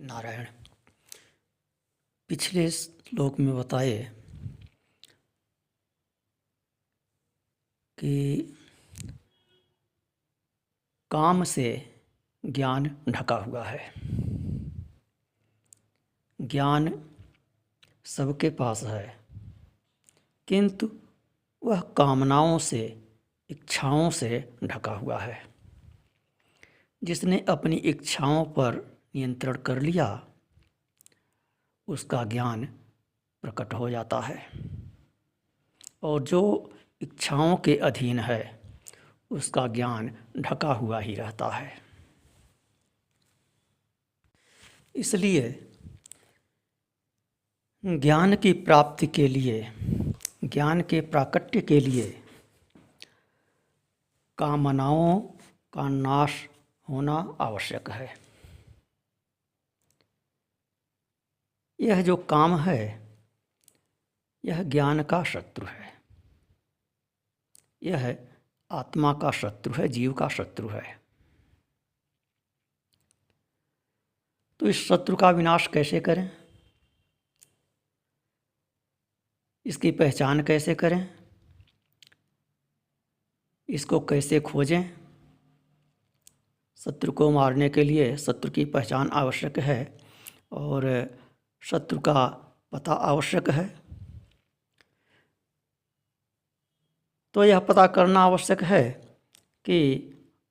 नारायण। पिछले श्लोक में बताए कि काम से ज्ञान ढका हुआ है। ज्ञान सबके पास है, किंतु वह कामनाओं से, इच्छाओं से ढका हुआ है। जिसने अपनी इच्छाओं पर नियंत्रण कर लिया, उसका ज्ञान प्रकट हो जाता है, और जो इच्छाओं के अधीन है उसका ज्ञान ढका हुआ ही रहता है। इसलिए ज्ञान की प्राप्ति के लिए, ज्ञान के प्राकट्य के लिए कामनाओं का नाश होना आवश्यक है। यह जो काम है, यह ज्ञान का शत्रु है। यह आत्मा का शत्रु है, जीव का शत्रु है। तो इस शत्रु का विनाश कैसे करें? इसकी पहचान कैसे करें? इसको कैसे खोजें? शत्रु को मारने के लिए शत्रु की पहचान आवश्यक है और शत्रु का पता आवश्यक है। तो यह पता करना आवश्यक है कि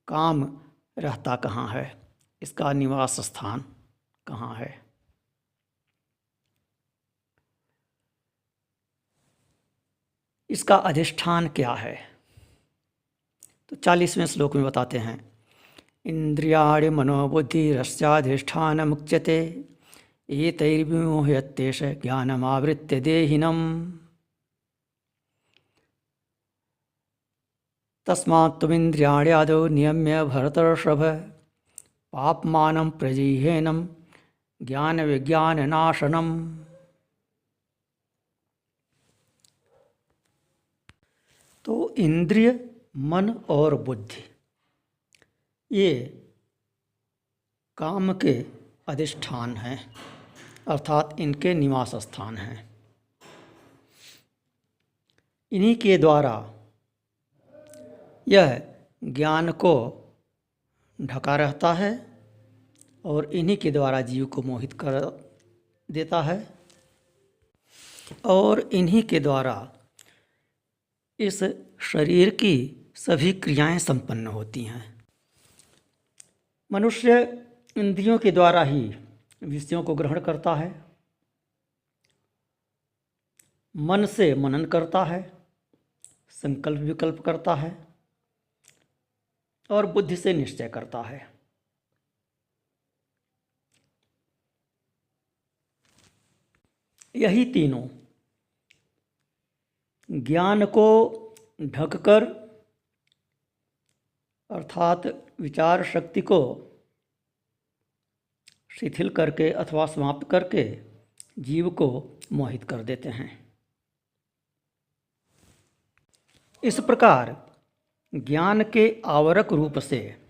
काम रहता कहाँ है, इसका निवास स्थान कहाँ है। इसका अधिष्ठान क्या है? तो 40वें श्लोक में बताते हैं, इंद्रियाणि मनोबुद्धिरस्याधिष्ठानमुच्यते एतैर्विमोह्यत्येष ज्ञानमावृत्य देहिनम्। तस्मात् त्वमिन्द्रियाण्यादौ नियम्य भरतर्षभ पाप्मानं प्रजिह्येनं ज्ञानविज्ञाननाशनम्। तो इंद्रिय, मन और बुद्धि ये काम के अधिष्ठान हैं, अर्थात इनके निवास स्थान हैं। इन्हीं के द्वारा यह ज्ञान को ढका रहता है और इन्हीं के द्वारा जीव को मोहित कर देता है, और इन्हीं के द्वारा इस शरीर की सभी क्रियाएं संपन्न होती हैं। मनुष्य इंद्रियों के द्वारा ही विषयों को ग्रहण करता है, मन से मनन करता है, संकल्प विकल्प करता है और बुद्धि से निश्चय करता है। यही तीनों ज्ञान को ढककर, अर्थात विचार शक्ति को शिथिल करके अथवा समाप्त करके जीव को मोहित कर देते हैं। इस प्रकार ज्ञान के आवरक रूप से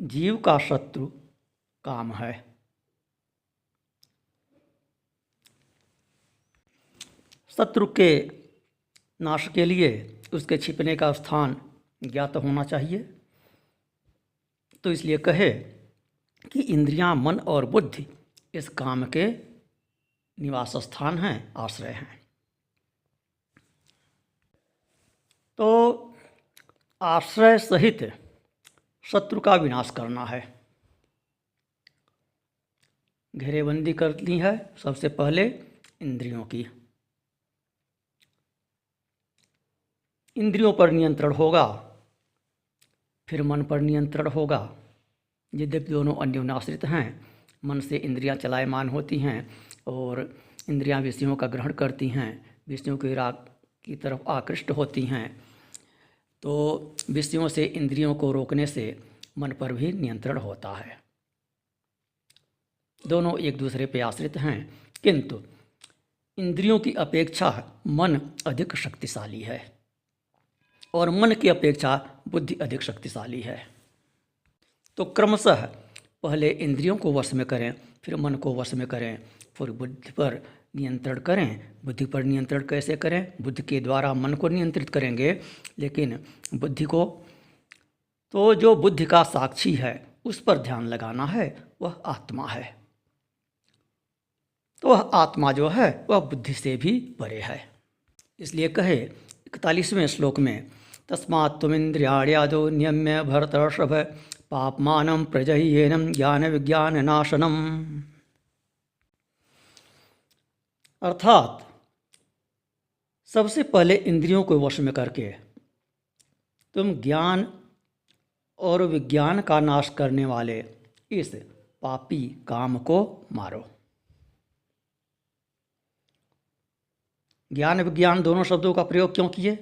जीव का शत्रु काम है। शत्रु के नाश के लिए उसके छिपने का स्थान ज्ञात होना चाहिए। तो इसलिए कहे कि इंद्रियां, मन और बुद्धि इस काम के निवास स्थान हैं, आश्रय हैं। तो आश्रय सहित शत्रु का विनाश करना है। घेरेबंदी कर ली है सबसे पहले इंद्रियों की। इंद्रियों पर नियंत्रण होगा, फिर मन पर नियंत्रण होगा। यद्यपि दोनों अन्योन्याश्रित हैं, मन से इंद्रियां चलायमान होती हैं और इंद्रियां विषयों का ग्रहण करती हैं, विषयों के राग की तरफ आकृष्ट होती हैं। तो विषयों से इंद्रियों को रोकने से मन पर भी नियंत्रण होता है। दोनों एक दूसरे पर आश्रित हैं, किंतु इंद्रियों की अपेक्षा मन अधिक शक्तिशाली है और मन की अपेक्षा बुद्धि अधिक शक्तिशाली है। तो क्रमशः पहले इंद्रियों को वश में करें, फिर मन को वश में करें, फिर बुद्धि पर नियंत्रण करें। बुद्धि पर नियंत्रण कैसे करें? बुद्धि के द्वारा मन को नियंत्रित करेंगे, लेकिन बुद्धि को तो जो बुद्धि का साक्षी है उस पर ध्यान लगाना है, वह आत्मा है। तो वह आत्मा जो है वह बुद्धि से भी परे है। इसलिए कहे 41वें श्लोक में, तस्मात् त्वमिन्द्रियाण्यादौ नियम्य भरतर्षभ पापमानं प्रजह्येनं ज्ञान विज्ञान नाशनम। अर्थात सबसे पहले इंद्रियों को वश में करके तुम ज्ञान और विज्ञान का नाश करने वाले इस पापी काम को मारो। ज्ञान विज्ञान दोनों शब्दों का प्रयोग क्यों किए?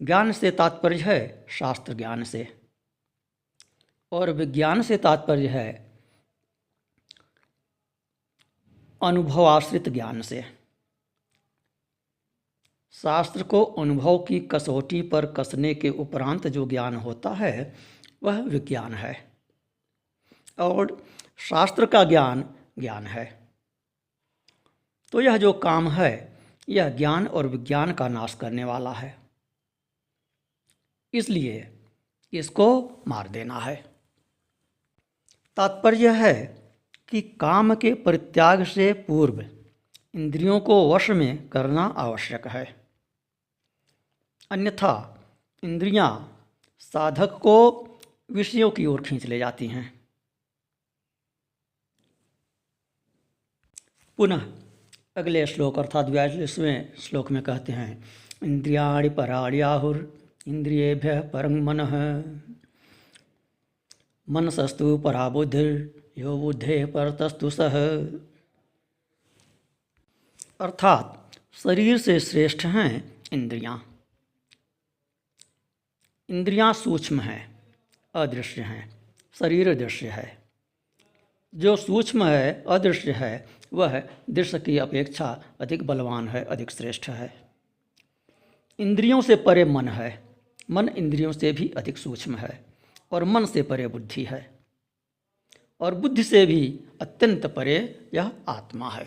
ज्ञान से तात्पर्य है शास्त्र ज्ञान से, और विज्ञान से तात्पर्य है अनुभवाश्रित ज्ञान से। शास्त्र को अनुभव की कसौटी पर कसने के उपरांत जो ज्ञान होता है वह विज्ञान है, और शास्त्र का ज्ञान ज्ञान है। तो यह जो काम है यह ज्ञान और विज्ञान का नाश करने वाला है, इसलिए इसको मार देना है। तात्पर्य है कि काम के परित्याग से पूर्व इंद्रियों को वश में करना आवश्यक है, अन्यथा इंद्रियां साधक को विषयों की ओर खींच ले जाती हैं। पुनः अगले श्लोक अर्थात 42वें श्लोक में कहते हैं, इंद्रियाणि पराण्याहुर इंद्रियेभ्यः परं मनः मनसस्तु परा बुद्धिर् यो बुद्धेः परतस्तु सः। अर्थात शरीर से श्रेष्ठ हैं इंद्रियां। इंद्रियां सूक्ष्म हैं, अदृश्य हैं, शरीर दृश्य है। जो सूक्ष्म है, अदृश्य है, वह दृश्य की अपेक्षा अधिक बलवान है, अधिक श्रेष्ठ है। इंद्रियों से परे मन है, मन इंद्रियों से भी अधिक सूक्ष्म है, और मन से परे बुद्धि है, और बुद्धि से भी अत्यंत परे यह आत्मा है।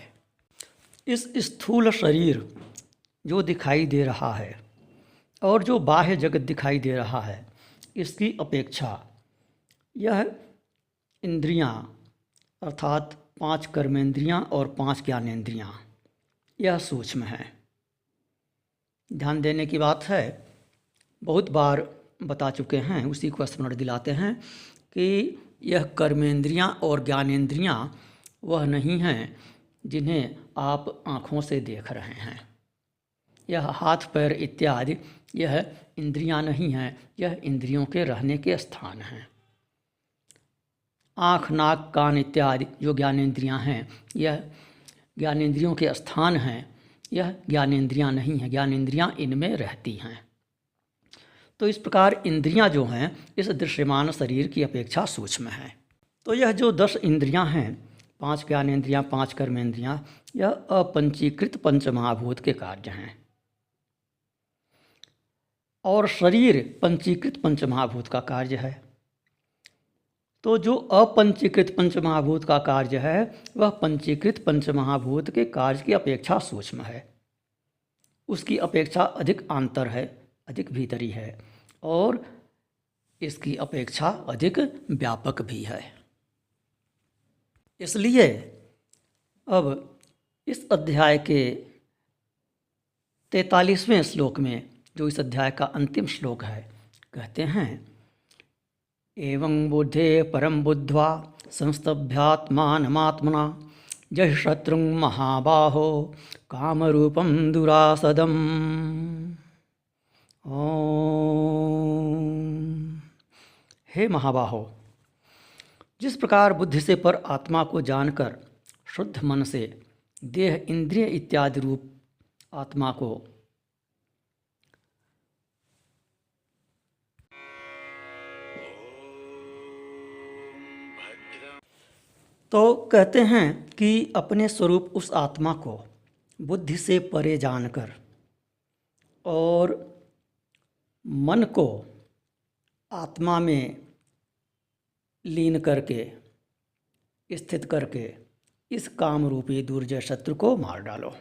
इस स्थूल शरीर जो दिखाई दे रहा है और जो बाह्य जगत दिखाई दे रहा है, इसकी अपेक्षा यह इंद्रियां अर्थात 5 कर्मेंद्रियां और 5 ज्ञानेंद्रियां यह सूक्ष्म हैं। ध्यान देने की बात है, बहुत बार बता चुके हैं, उसी को स्मरण दिलाते हैं कि यह कर्मेंद्रियां और ज्ञानेंद्रियां वह नहीं हैं जिन्हें आप आँखों से देख रहे हैं। यह हाथ पैर इत्यादि यह इंद्रियां नहीं हैं, यह इंद्रियों के रहने के स्थान हैं। आँख नाक कान इत्यादि जो ज्ञानेंद्रियां हैं यह ज्ञानेंद्रियों के स्थान हैं, यह ज्ञानेंद्रियां नहीं हैं, ज्ञानेंद्रियां इनमें रहती हैं। तो इस प्रकार इंद्रियां जो हैं इस दृश्यमान शरीर की अपेक्षा सूक्ष्म हैं। तो यह जो 10 इंद्रियां हैं, 5 ज्ञानेंद्रियां, 5 कर्मेंद्रियां, यह अपंचीकृत पंचमहाभूत के कार्य हैं, और शरीर पंचीकृत पंचमहाभूत का कार्य है। तो जो अपंचीकृत पंचमहाभूत का कार्य है वह पंचीकृत पंचमहाभूत के कार्य की अपेक्षा सूक्ष्म है, उसकी अपेक्षा अधिक आंतर है, अधिक भीतरी है, और इसकी अपेक्षा अधिक व्यापक भी है। इसलिए अब इस अध्याय के 43वें श्लोक में, जो इस अध्याय का अंतिम श्लोक है, कहते हैं, एवं बुद्धे परम बुद्ध्वा संस्तभ्यात्मानमात्मना जहि शत्रुं महाबाहो कामरूपं दुरासदम्। ओम। हे महाबाहो, जिस प्रकार बुद्धि से पर आत्मा को जानकर शुद्ध मन से देह इंद्रिय इत्यादि रूप आत्मा को तो कहते हैं कि अपने स्वरूप उस आत्मा को बुद्धि से परे जानकर और मन को आत्मा में लीन करके, स्थित करके इस काम रूपी दुर्जय शत्रु को मार डालो।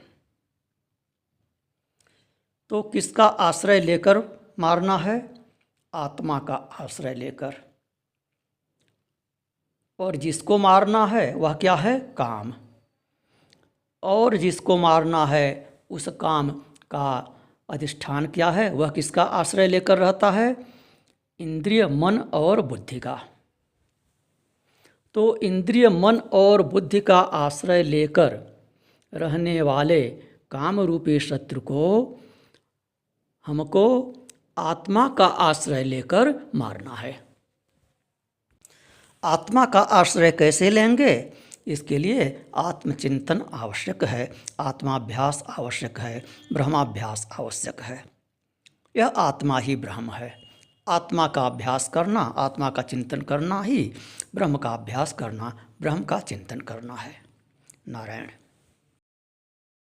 तो किसका आश्रय लेकर मारना है? आत्मा का आश्रय लेकर। और जिसको मारना है वह क्या है? काम। और जिसको मारना है उस काम का अधिष्ठान क्या है? वह किसका आश्रय लेकर रहता है? इंद्रिय, मन और बुद्धि का। तो इंद्रिय, मन और बुद्धि का आश्रय लेकर रहने वाले काम रूपी शत्रु को हमको आत्मा का आश्रय लेकर मारना है। आत्मा का आश्रय कैसे लेंगे? इसके लिए आत्मचिंतन आवश्यक है, आत्माभ्यास आवश्यक है, ब्रह्माभ्यास आवश्यक है। यह आत्मा ही ब्रह्म है। आत्मा का अभ्यास करना, आत्मा का चिंतन करना ही ब्रह्म का अभ्यास करना, ब्रह्म का चिंतन करना है। नारायण।